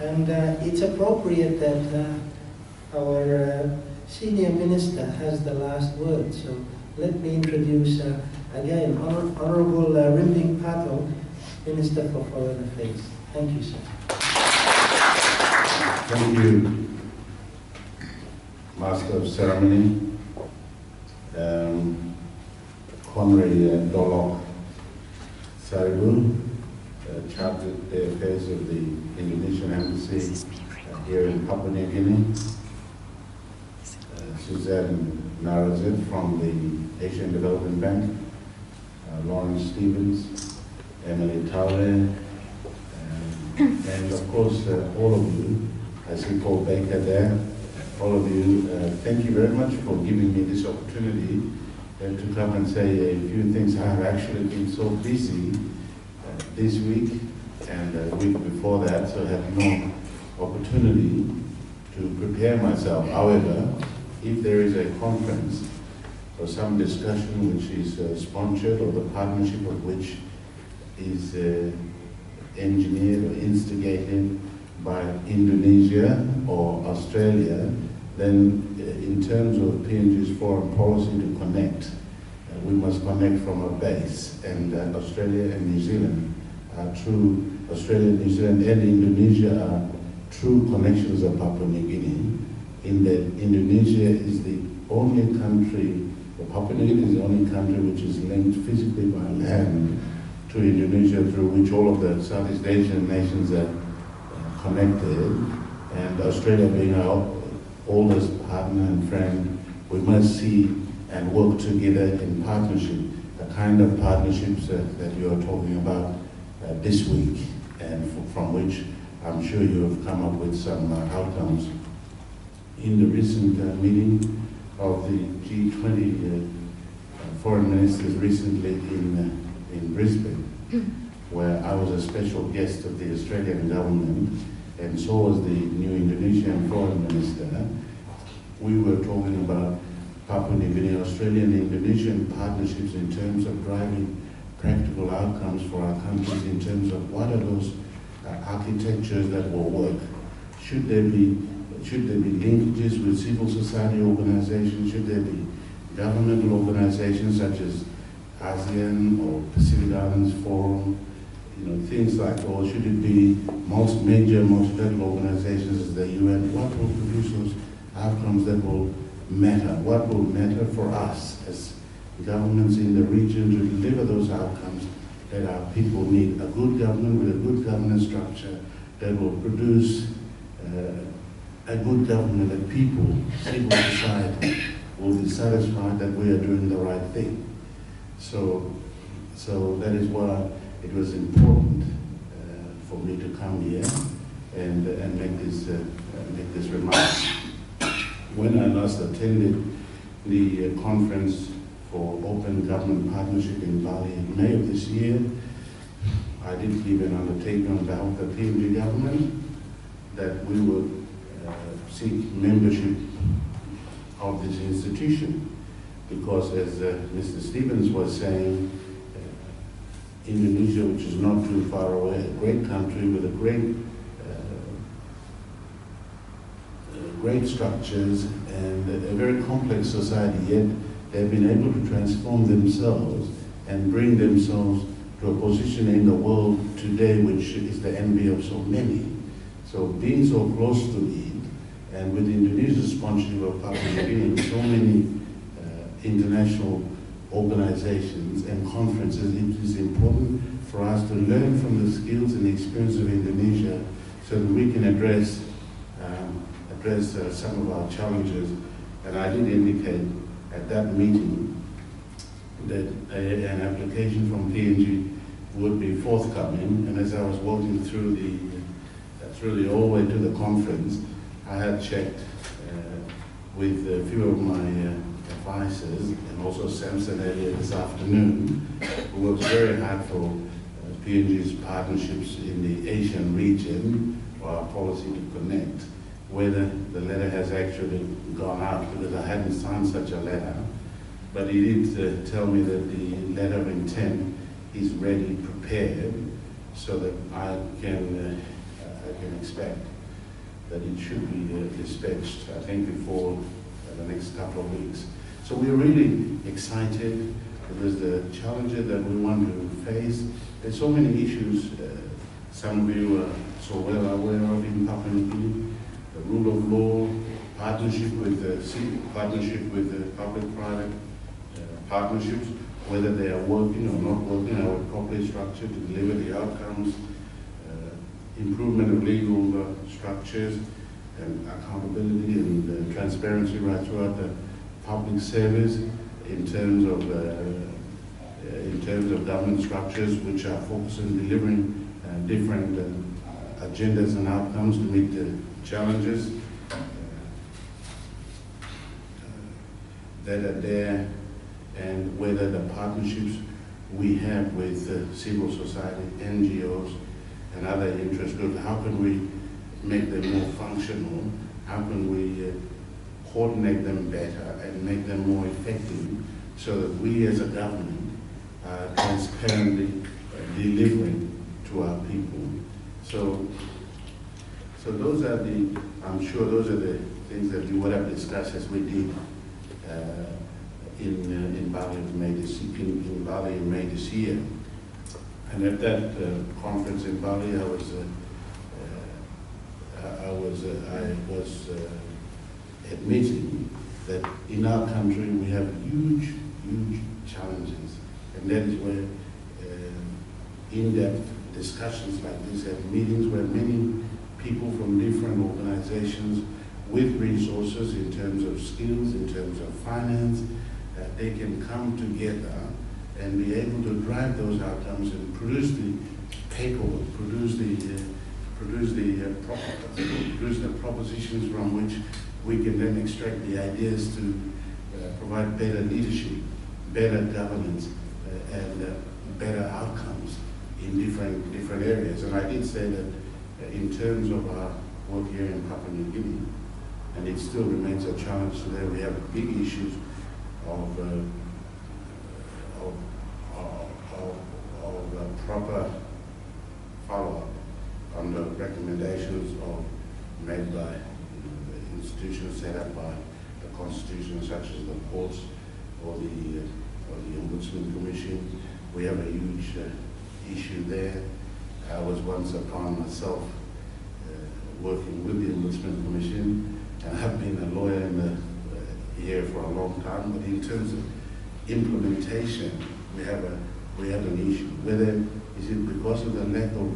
And it's appropriate that our senior minister has the last word. So let me introduce again Honorable Rimbink Pato, Minister for Foreign Affairs. Thank you, sir. Thank you, Master of Ceremony, Honorary Dolok Saribu, Chartered Affairs of the Indonesian Embassy here in Papua New Guinea, Suzanne Narazet from the Asian Development Bank, Lawrence Stevens, Emily Taure, and of course all of you. I see Paul Baker there. All of you, thank you very much for giving me this opportunity to come and say a few things. I have actually been so busy this week and the week before that, so I had no opportunity to prepare myself. However, if there is a conference or some discussion which is sponsored or the partnership of which is engineered or instigated by Indonesia or Australia, then in terms of PNG's foreign policy to connect, we must connect from a base. And Australia and New Zealand are true, Australia, New Zealand and Indonesia are true connections of Papua New Guinea, in that Indonesia is the only country, or Papua New Guinea is the only country which is linked physically by land to Indonesia, through which all of the Southeast Asian nations are connected. And Australia being our oldest partner and friend, we must see and work together in partnership, the kind of partnerships that you are talking about this week, and from which I'm sure you have come up with some outcomes. In the recent meeting of the G20 foreign ministers recently in Brisbane, where I was a special guest of the Australian government, and so was the new Indonesian foreign minister, we were talking about Papua New Guinea, Australian and Indonesian partnerships in terms of driving practical outcomes for our countries, in terms of what are those architectures that will work. Should there be linkages with civil society organizations? Should there be governmental organizations such as ASEAN or Pacific Islands Forum, things like, or should it be major multilateral organizations as the UN? What will produce those outcomes that will matter? What will matter for us as governments in the region to deliver those outcomes that our people need? A good government with a good governance structure that will produce a good government, that people, civil society, will be satisfied that we are doing the right thing. So that is why it was important for me to come here and make this remark. When I last attended the conference for Open Government Partnership in Bali in May of this year, I did give an undertaking on behalf of the PNG government that we would seek membership of this institution, because as Mr. Stevens was saying, Indonesia, which is not too far away, a great country with a great structures and a very complex society, yet they've been able to transform themselves and bring themselves to a position in the world today which is the envy of so many. So being so close to it, and with Indonesia's sponsorship of Papua New Guinea, with so many international organizations and conferences, it is important for us to learn from the skills and the experience of Indonesia so that we can address some of our challenges. And I did indicate at that meeting that an application from PNG would be forthcoming. And as I was walking through the hallway to the conference, I had checked with a few of my advisors, and also Samson earlier this afternoon, who works very hard for PNG's partnerships in the Asian region for our policy to connect, whether the letter has actually gone out, because I hadn't signed such a letter. But he did tell me that the letter of intent is ready, prepared, so that I can I can expect that it should be dispatched, I think, before the next couple of weeks. So we're really excited because the challenges that we want to face, there's so many issues. Some of you are so well aware of in Papua New Guinea, the rule of law, partnership with the public-private partnerships, whether they are working or not working, are properly structured to deliver the outcomes, improvement of legal structures, and accountability and transparency right throughout the public service in terms of government structures which are focused on delivering different agendas and outcomes to meet the challenges that are there, and whether the partnerships we have with civil society, NGOs, and other interest groups, how can we make them more functional? How can we coordinate them better and make them more effective so that we as a government are transparently delivering to our people? So those are I'm sure those are the things that we would have discussed as we did in Bali in May this year. And at that conference in Bali, I was admitting that in our country we have huge challenges, and that is where in-depth discussions like this at meetings where many people from different organizations with resources in terms of skills, in terms of finance, they can come together and be able to drive those outcomes and produce the paperwork, produce the propositions from which we can then extract the ideas to provide better leadership, better governance, and better outcomes in different areas. And I did say that in terms of our work here in Papua New Guinea, and it still remains a challenge today, we have big issues of proper follow-up on the recommendations made by the institutions set up by the Constitution, such as the courts or the Ombudsman Commission. We have a huge issue there. I was once upon myself working with the Ombudsman Commission, and I've been a lawyer here for a long time, but in terms of implementation, we have an issue. Whether is it because of the lack of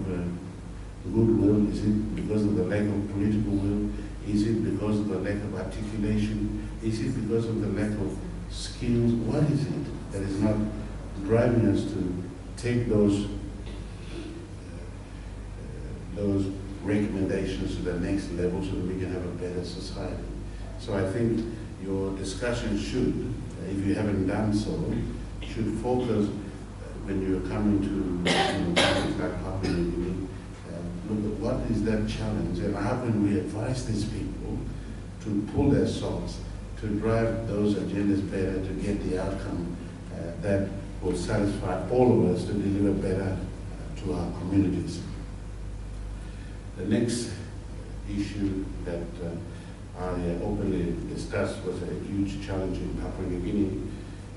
goodwill? Is it because of the lack of political will? Is it because of the lack of articulation? Is it because of the lack of skills? What is it that is not driving us to take those recommendations to the next level so that we can have a better society? So I think your discussion should, if you haven't done so, should focus when you're coming to countries like Papua New Guinea, look at what is that challenge and how can we advise these people to pull their socks, to drive those agendas better, to get the outcome that will satisfy all of us to deliver better to our communities. The next issue that I openly discussed was a huge challenge in Papua New Guinea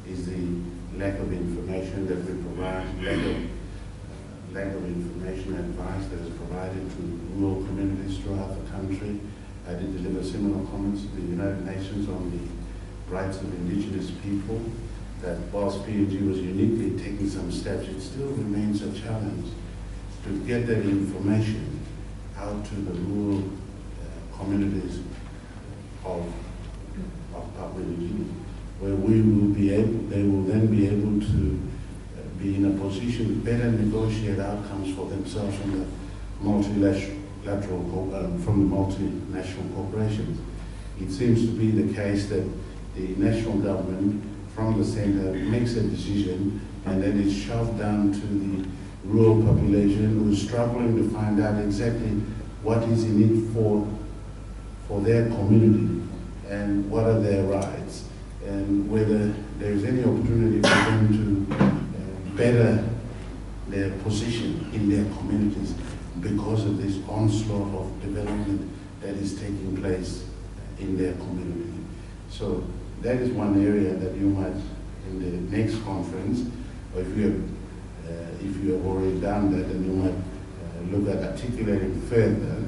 is the lack of information that we provide, lack of information and advice that is provided to rural communities throughout the country. I did deliver similar comments to the United Nations on the rights of indigenous people, that whilst PNG was uniquely taking some steps, it still remains a challenge to get that information out to the rural communities of Papua New Guinea, where they will then be able to be in a position to better negotiate outcomes for themselves from the from the multinational corporations. It seems to be the case that the national government from the center makes a decision and then it's shoved down to the rural population who is struggling to find out exactly what is in it for their community and what are their rights and whether there is any opportunity for them to better their position in their communities. because of this onslaught of development that is taking place in their community. So that is one area that you might, in the next conference, or if you have already done that, then you might look at articulating further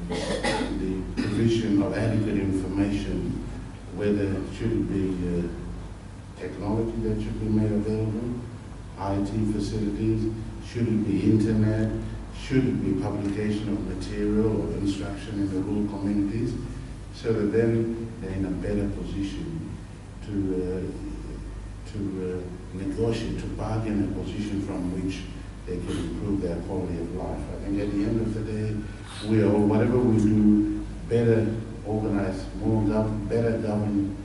the provision of adequate information, whether should it be technology that should be made available, IT facilities, should it be internet, should it be publication of material or instruction in the rural communities, so that then they're in a better position to negotiate, to bargain a position from which they can improve their quality of life. I think at the end of the day, whatever we do, better organized, better governed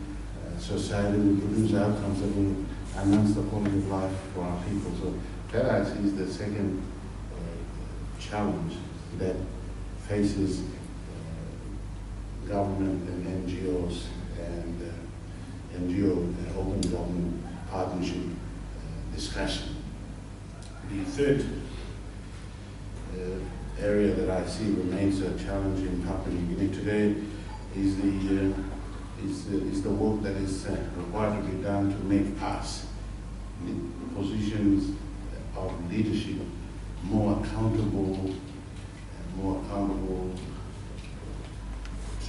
society will produce outcomes that will enhance the quality of life for our people. So that actually is the second challenge that faces government and NGOs and open government partnership discussion. The third area that I see remains a challenge in Papua New Guinea today is the work that is required to be done to make us, the positions of leadership, more accountable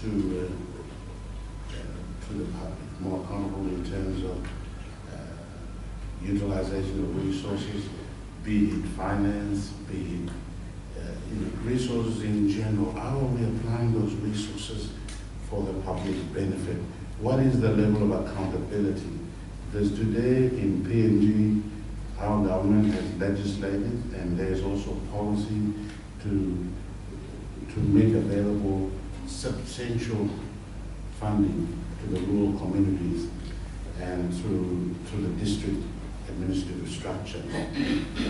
to the public, more accountable in terms of utilization of resources, be it finance, be it resources in general. How are we applying those resources for the public benefit? What is the level of accountability? Because today in PNG, our government has legislated and there's also policy to make available substantial funding to the rural communities and through the district administrative structure.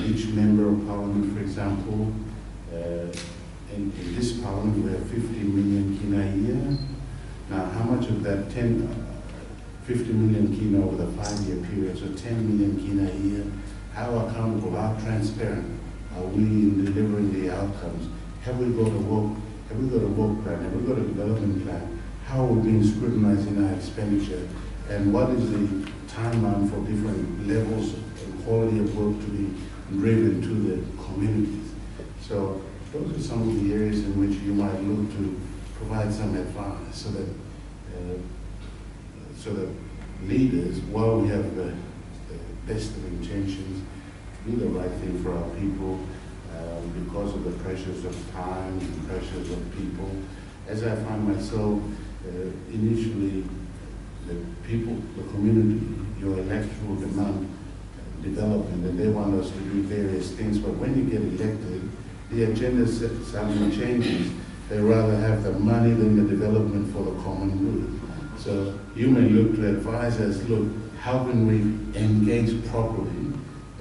Each member of parliament, for example, in this parliament we have 50 million kina a year. Now how much of that 50 million kina over the 5-year period, so 10 million kina a year, how accountable, how transparent are we in delivering the outcomes? Have we got a work plan? Have we got a development plan? How are we being scrutinized in our expenditure? And what is the timeline for different levels and quality of work to be driven to the communities? So those are some of the areas in which you might look to provide some advice so that leaders, while we have the best of intentions, do the right thing for our people because of the pressures of time, the pressures of people. As I find myself, initially, the people, the community, your electoral demand development, and they want us to do various things, but when you get elected, the agenda suddenly changes. They rather have the money than the development for the common good. So you may look to advise us, look, how can we engage properly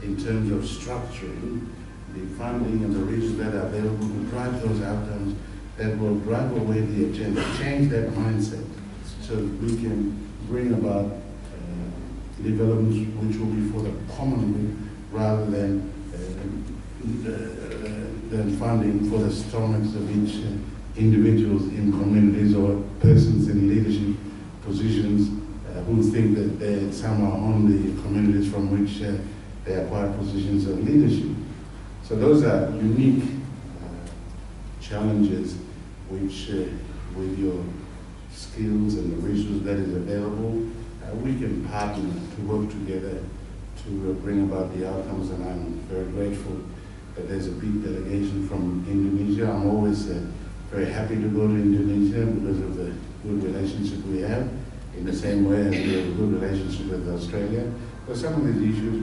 in terms of structuring the funding and the resources that are available to drive those outcomes that will drive away the agenda, change that mindset so that we can bring about developments which will be for the common good rather than funding for the stomachs of each individuals in communities or persons in leadership positions who think that they somehow own the communities from which they acquire positions of leadership. So those are unique challenges which, with your skills and the resources that is available, we can partner to work together to bring about the outcomes, and I'm very grateful that there's a big delegation from Indonesia. I'm always very happy to go to Indonesia because of the good relationship we have, in the same way as we have a good relationship with Australia. So some of these issues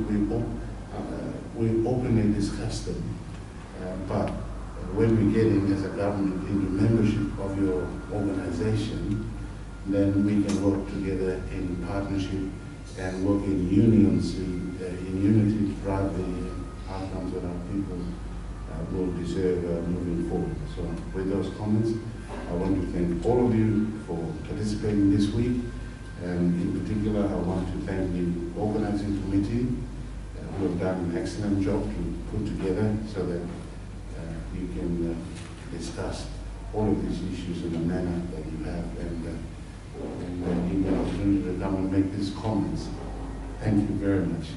we openly discuss them, but when we get in as a government into membership of your organization, then we can work together in partnership and work in unions, in unity to drive the outcomes that our people will deserve moving forward. So with those comments, I want to thank all of you for participating this week, and in particular I want to thank the organizing committee who have done an excellent job to put together so that you can discuss all of these issues in a manner that you have, and give me an opportunity to come and make these comments. Thank you very much.